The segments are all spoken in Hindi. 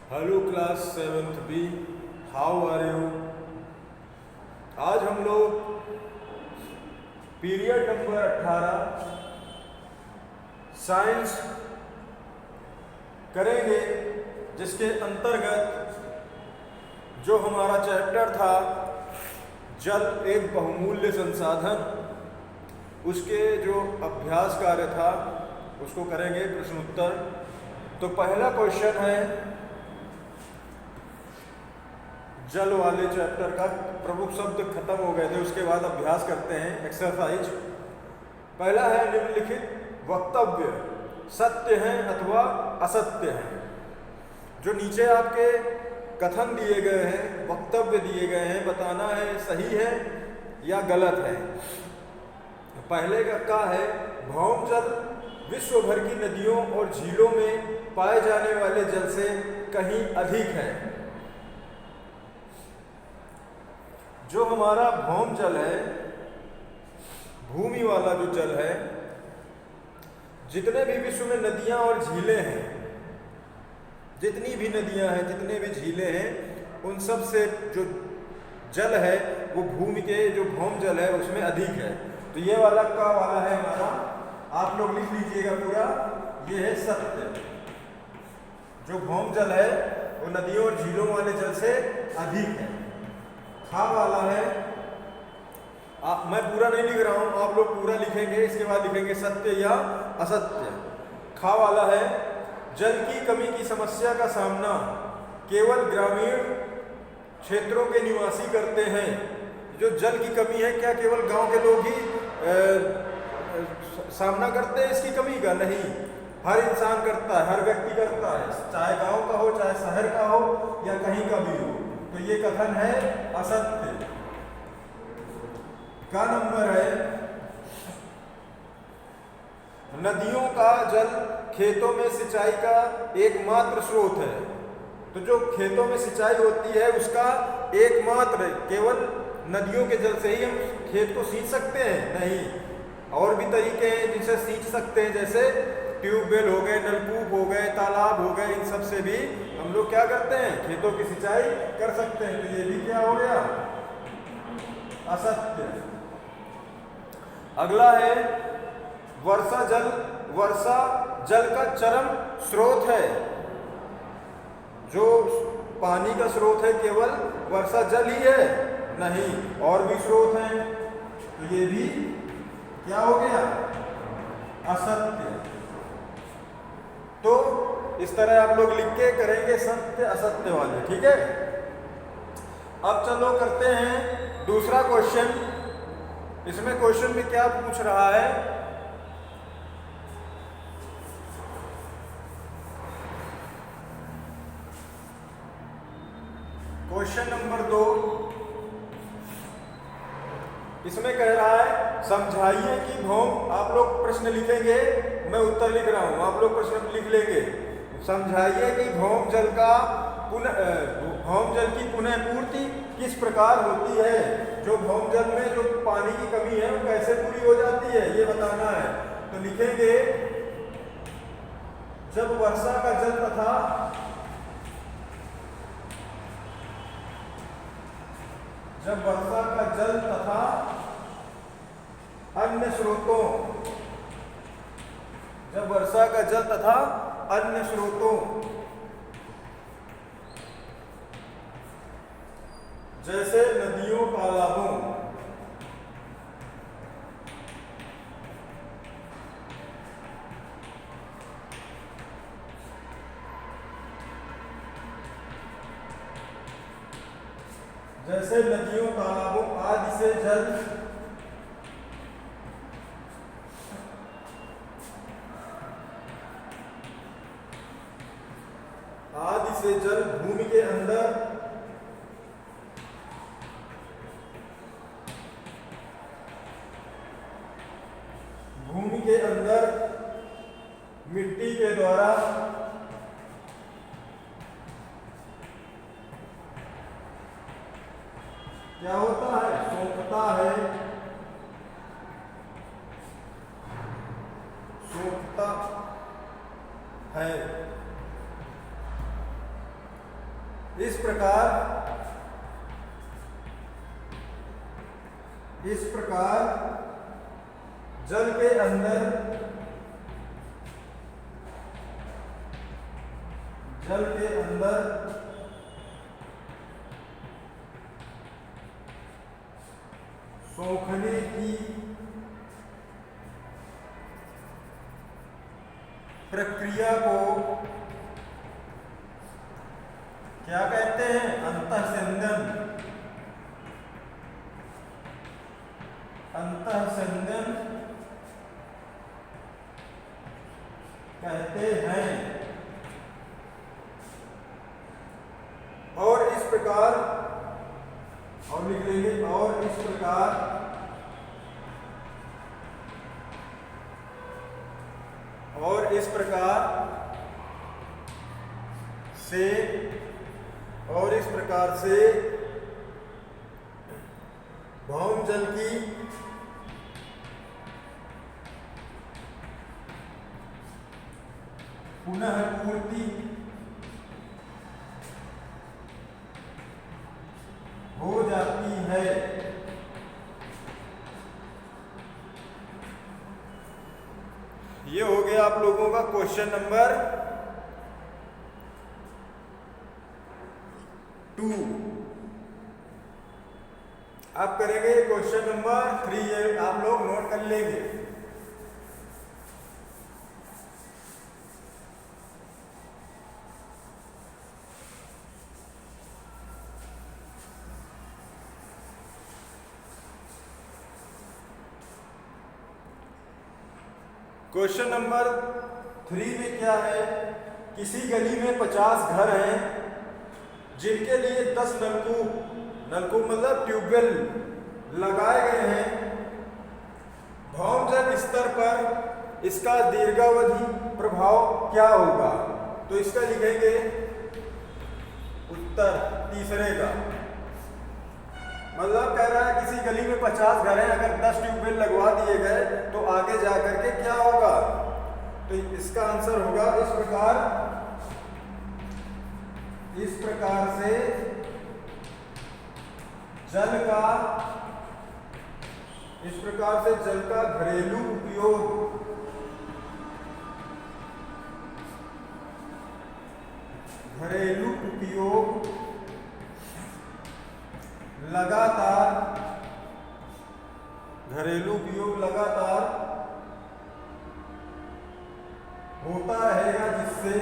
हेलो क्लास 7th बी, हाउ आर यू। आज हम लोग पीरियड नंबर 18 साइंस करेंगे, जिसके अंतर्गत जो हमारा चैप्टर था जल एक बहुमूल्य संसाधन, उसके जो अभ्यास कार्य था उसको करेंगे प्रश्नोत्तर। तो पहला क्वेश्चन है जल वाले चैप्टर का। प्रमुख शब्द खत्म हो गए थे, उसके बाद अभ्यास करते हैं एक्सरसाइज। पहला है निम्नलिखित वक्तव्य सत्य हैं अथवा असत्य हैं। जो नीचे आपके कथन दिए गए हैं, वक्तव्य दिए गए हैं, बताना है सही है या गलत है। पहले का है भौम जल विश्व भर की नदियों और झीलों में पाए जाने वाले जल से कहीं अधिक है। जो हमारा भौम जल है, भूमि वाला जो जल है, जितने भी विश्व में नदियां और झीलें हैं, जितनी भी नदियां हैं, जितने भी झीलें हैं, उन सब से जो जल है वो भूमि के जो भौम जल है उसमें अधिक है। तो ये वाला का वाला है हमारा, आप लोग लिख लीजिएगा पूरा। ये है सत्य। जो भौम जल है वो नदियों और झीलों वाले जल से अधिक है। खा वाला है, मैं पूरा नहीं लिख रहा हूं, आप लोग पूरा लिखेंगे, इसके बाद लिखेंगे सत्य या असत्य। खा वाला है जल की कमी की समस्या का सामना केवल ग्रामीण क्षेत्रों के निवासी करते हैं। जो जल की कमी है, क्या केवल गांव के लोग ही सामना करते हैं इसकी कमी का? नहीं, हर इंसान करता है, हर व्यक्ति करता है, चाहे गांव का हो, चाहे शहर का हो या कहीं का भी हो। तो ये कथन है असत्य। का नंबर है नदियों का जल खेतों में सिंचाई का एकमात्र स्रोत है। तो जो खेतों में सिंचाई होती है उसका एकमात्र, केवल नदियों के जल से ही हम खेत को सींच सकते हैं? नहीं, और भी तरीके हैं जिनसे सींच सकते हैं, जैसे ट्यूबवेल हो गए, नलकूप हो गए, तालाब हो गए, इन सब से भी हम लोग क्या करते हैं, खेतों की सिंचाई कर सकते हैं। तो ये भी क्या हो गया, असत्य। अगला है वर्षा जल का चरम स्रोत है। जो पानी का स्रोत है केवल वर्षा जल ही है? नहीं, और भी स्रोत हैं। तो ये भी क्या हो गया, असत्य। तो इस तरह आप लोग लिख के करेंगे सत्य असत्य वाले, ठीक है। अब चलो करते हैं दूसरा क्वेश्चन। इसमें क्वेश्चन में क्या पूछ रहा है, क्वेश्चन नंबर 2। इसमें कह रहा है समझाइए कि भौम, आप लोग प्रश्न लिखेंगे, मैं उत्तर लिख रहा हूं, आप लोग प्रश्न लिख लेंगे। समझाइए कि भौम जल की पुनः पूर्ति किस प्रकार होती है। जो भौम जल में जो पानी की कमी है वो कैसे पूरी हो जाती है, ये बताना है। तो लिखेंगे जब वर्षा का जल तथा अन्य स्रोतों जैसे नदियों, तालाबों, आदि से जल भूमि के अंदर मिट्टी के द्वारा क्या होता है, सोखता है। इस प्रकार जल के अंदर सोखने की प्रक्रिया को क्या कहते हैं? अंतःस्यंदन कहते हैं। और इस प्रकार और लिख लेंगे, और इस प्रकार से भौम जल की पुनः पूर्ति हो जाती है। ये हो गया आप लोगों का क्वेश्चन नंबर 2। अब करेंगे क्वेश्चन नंबर 3, ये आप लोग नोट कर लेंगे। क्वेश्चन नंबर 3 में क्या है? किसी गली में 50 घर हैं जिनके लिए 10 नलकूप मतलब ट्यूबवेल लगाए गए हैं। भौम जल स्तर पर इसका दीर्घावधि प्रभाव क्या होगा? तो इसका लिखेंगे उत्तर तीसरे का। मतलब कह रहा है किसी गली में 50 घर हैं, अगर 10 ट्यूबवेल लगवा दिए गए तो आगे जा करके क्या होगा? तो इसका आंसर होगा इस प्रकार से जल का घरेलू उपयोग लगातार होता रहेगा, जिससे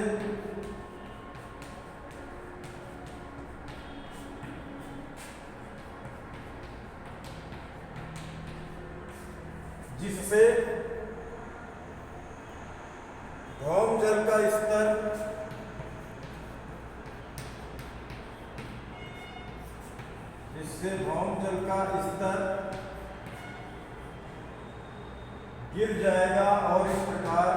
भौम जल का स्तर गिर जाएगा। और इस प्रकार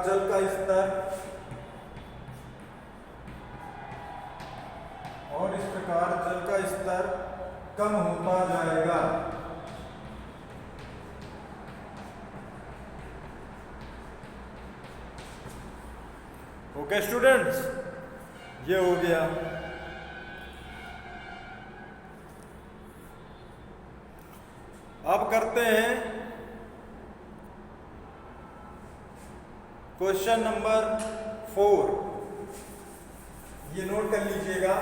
जल का स्तर कम होता जाएगा। ओके स्टूडेंट्स, ये हो गया। अब करते हैं क्वेश्चन नंबर 4। ये नोट कर लीजिएगा।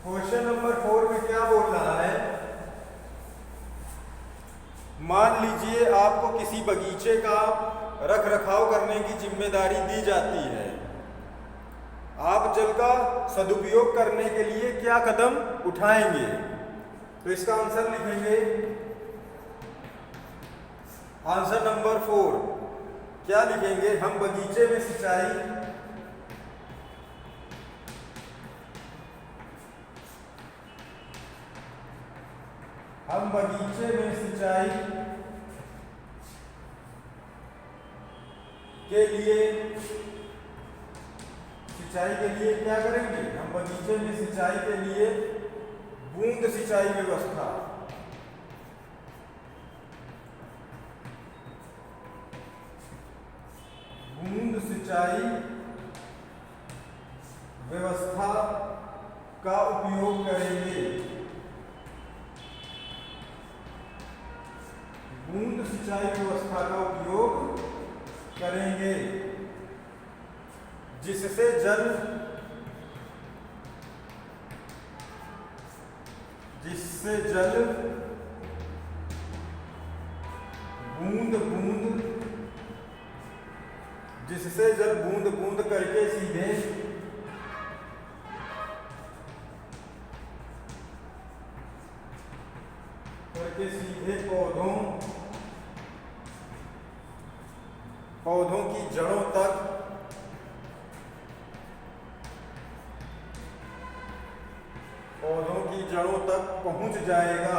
क्वेश्चन नंबर 4 में क्या बोल रहा है? मान लीजिए आपको किसी बगीचे का रख रखाव करने की जिम्मेदारी दी जाती है। आप जल का सदुपयोग करने के लिए क्या कदम उठाएंगे? तो इसका आंसर लिखेंगे। आंसर नंबर 4 क्या लिखेंगे? हम बगीचे में सिंचाई के लिए सिंचाई के लिए क्या करेंगे हम? बगीचे में सिंचाई के लिए बूंद सिंचाई व्यवस्था, बूंद सिंचाई व्यवस्था का उपयोग करेंगे। बूंद सिंचाई व्यवस्था का उपयोग करेंगे जिससे जल बूंद बूंद जिससे जल बूंद बूंद करके सीधे पौधों की जड़ों तक पहुंच जाएगा,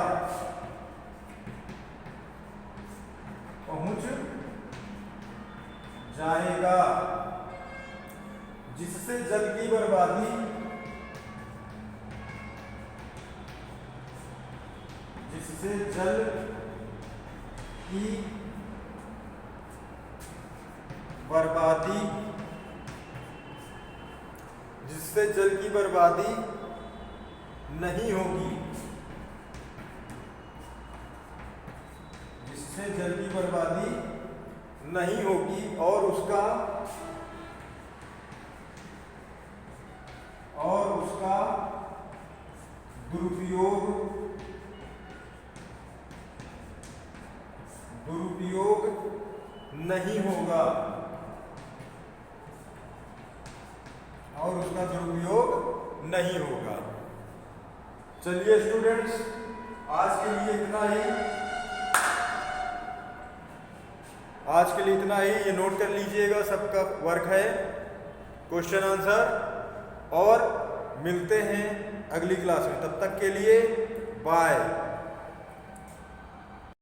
जिससे जल की बर्बादी नहीं होगी, और उसका दुरुपयोग नहीं होगा, चलिए स्टूडेंट्स, आज के लिए इतना ही। ये नोट कर लीजिएगा, सबका वर्क है, क्वेश्चन आंसर, और मिलते हैं अगली क्लास में। तब तक के लिए बाय।